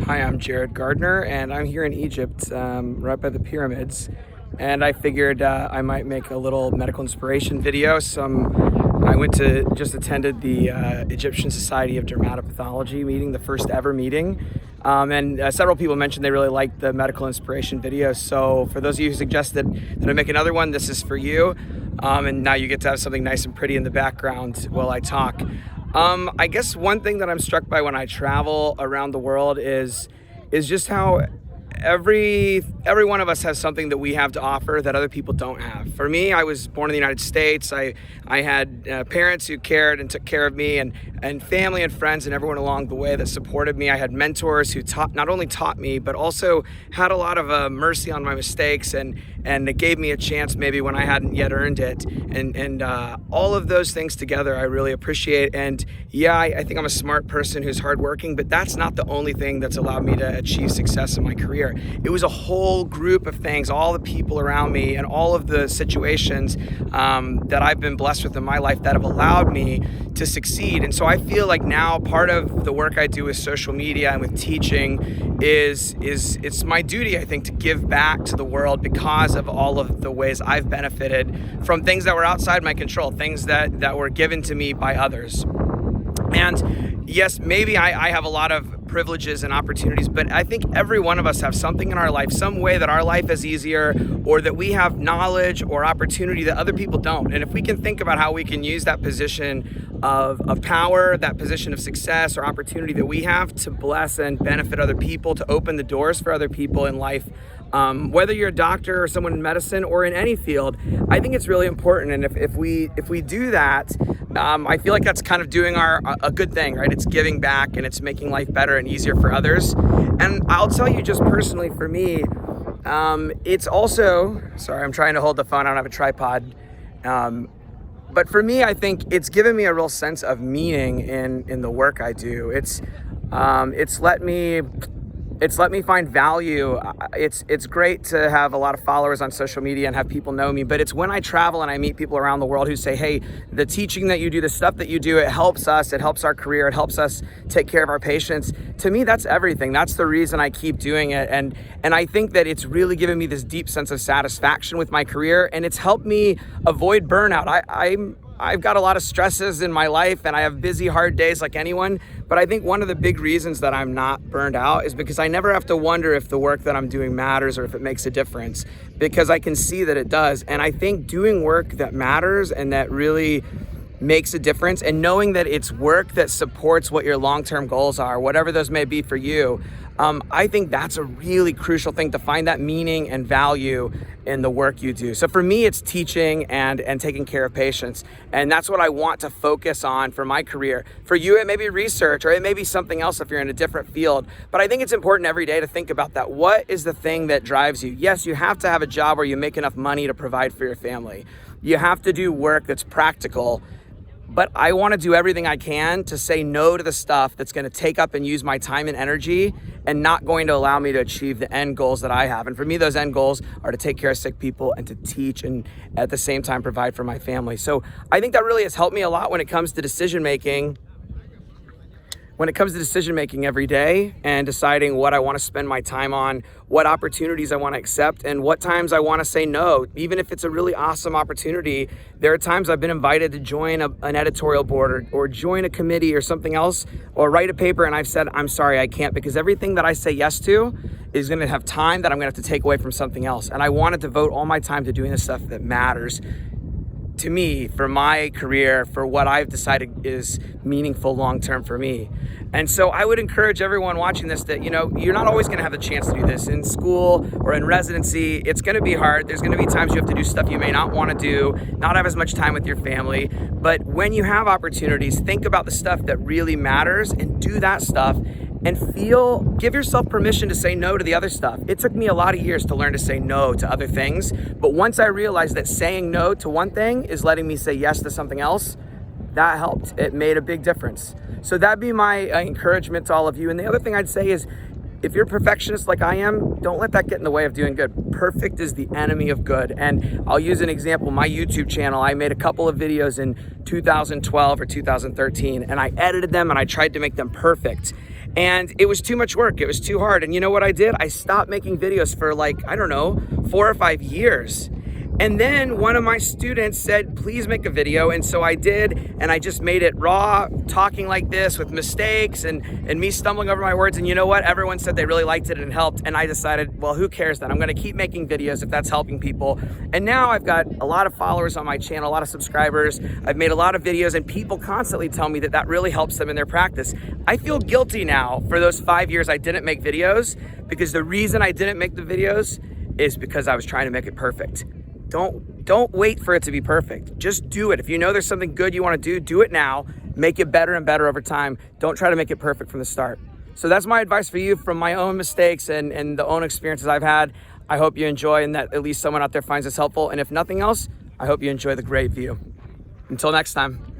Hi, I'm Jared Gardner, and I'm here in Egypt, right by the pyramids. And I figured I might make a little medical inspiration video. I just attended the Egyptian Society of Dermatopathology meeting, the first ever meeting. And several people mentioned they really liked the medical inspiration video. So for those of you who suggested that I make another one, this is for you. And now you get to have something nice and pretty in the background while I talk. I guess one thing that I'm struck by when I travel around the world is just how every one of us has something that we have to offer that other people don't have. For me, I was born in the United States. I had parents who cared and took care of me, and family and friends and everyone along the way that supported me. I had mentors who not only taught me, but also had a lot of mercy on my mistakes and it gave me a chance maybe when I hadn't yet earned it. And all of those things together I really appreciate. And yeah, I think I'm a smart person who's hardworking, but that's not the only thing that's allowed me to achieve success in my career. It was a whole group of things, all the people around me and all of the situations that I've been blessed with in my life that have allowed me to succeed. And so I feel like now part of the work I do with social media and with teaching is it's my duty, I think, to give back to the world because of all of the ways I've benefited from things that were outside my control, things that were given to me by others. And yes, maybe I have a lot of privileges and opportunities, but I think every one of us have something in our life, some way that our life is easier, or that we have knowledge or opportunity that other people don't. And if we can think about how we can use that position of power, that position of success or opportunity that we have to bless and benefit other people, to open the doors for other people in life, whether you're a doctor or someone in medicine or in any field, I think it's really important. And if we do that, I feel like that's kind of doing a good thing, right? It's giving back and it's making life better and easier for others. And I'll tell you just personally for me, it's also, sorry, I'm trying to hold the phone, I don't have a tripod. But for me, I think it's given me a real sense of meaning in the work I do. It's let me find value. It's great to have a lot of followers on social media and have people know me, but it's when I travel and I meet people around the world who say, hey, the teaching that you do, the stuff that you do, it helps us, it helps our career, it helps us take care of our patients. To me, that's everything. That's the reason I keep doing it. And I think that it's really given me this deep sense of satisfaction with my career, and it's helped me avoid burnout. I've got a lot of stresses in my life and I have busy, hard days like anyone, but I think one of the big reasons that I'm not burned out is because I never have to wonder if the work that I'm doing matters or if it makes a difference, because I can see that it does. And I think doing work that matters and that really makes a difference, and knowing that it's work that supports what your long-term goals are, whatever those may be for you, I think that's a really crucial thing, to find that meaning and value in the work you do. So for me, it's teaching and taking care of patients. And that's what I want to focus on for my career. For you, it may be research, or it may be something else if you're in a different field. But I think it's important every day to think about that. What is the thing that drives you? Yes, you have to have a job where you make enough money to provide for your family. You have to do work that's practical. But I want to do everything I can to say no to the stuff that's going to take up and use my time and energy and not going to allow me to achieve the end goals that I have. And for me, those end goals are to take care of sick people and to teach and at the same time provide for my family. So I think that really has helped me a lot when it comes to decision making. When it comes to decision making every day and deciding what I want to spend my time on, what opportunities I want to accept, and what times I want to say no. Even if it's a really awesome opportunity, there are times I've been invited to join an editorial board or join a committee or something else, or write a paper, and I've said, I'm sorry, I can't, because everything that I say yes to is going to have time that I'm going to have to take away from something else. And I want to devote all my time to doing the stuff that matters to me, for my career, for what I've decided is meaningful long-term for me. And so I would encourage everyone watching this that, you're not always going to have the chance to do this in school or in residency. It's going to be hard. There's going to be times you have to do stuff you may not want to do, not have as much time with your family. But when you have opportunities, think about the stuff that really matters and do that stuff, and give yourself permission to say no to the other stuff. It took me a lot of years to learn to say no to other things. But once I realized that saying no to one thing is letting me say yes to something else, that helped. It made a big difference. So that'd be my encouragement to all of you. And the other thing I'd say is, if you're a perfectionist like I am, don't let that get in the way of doing good. Perfect is the enemy of good. And I'll use an example. My YouTube channel, I made a couple of videos in 2012 or 2013, and I edited them and I tried to make them perfect. And it was too much work. It was too hard. And you know what I did? I stopped making videos for like, I don't know, 4 or 5 years. And then one of my students said, please make a video. And so I did, and I just made it raw, talking like this with mistakes and me stumbling over my words. And you know what? Everyone said they really liked it and helped. And I decided, well, who cares then? I'm gonna keep making videos if that's helping people. And now I've got a lot of followers on my channel, a lot of subscribers. I've made a lot of videos, and people constantly tell me that that really helps them in their practice. I feel guilty now for those 5 years I didn't make videos, because the reason I didn't make the videos is because I was trying to make it perfect. Don't wait for it to be perfect. Just do it. If you know there's something good you want to do it now. Make it better and better over time. Don't try to make it perfect from the start. So that's my advice for you from my own mistakes and the own experiences I've had. I hope you enjoy, and that at least someone out there finds this helpful. And if nothing else, I hope you enjoy the great view. Until next time.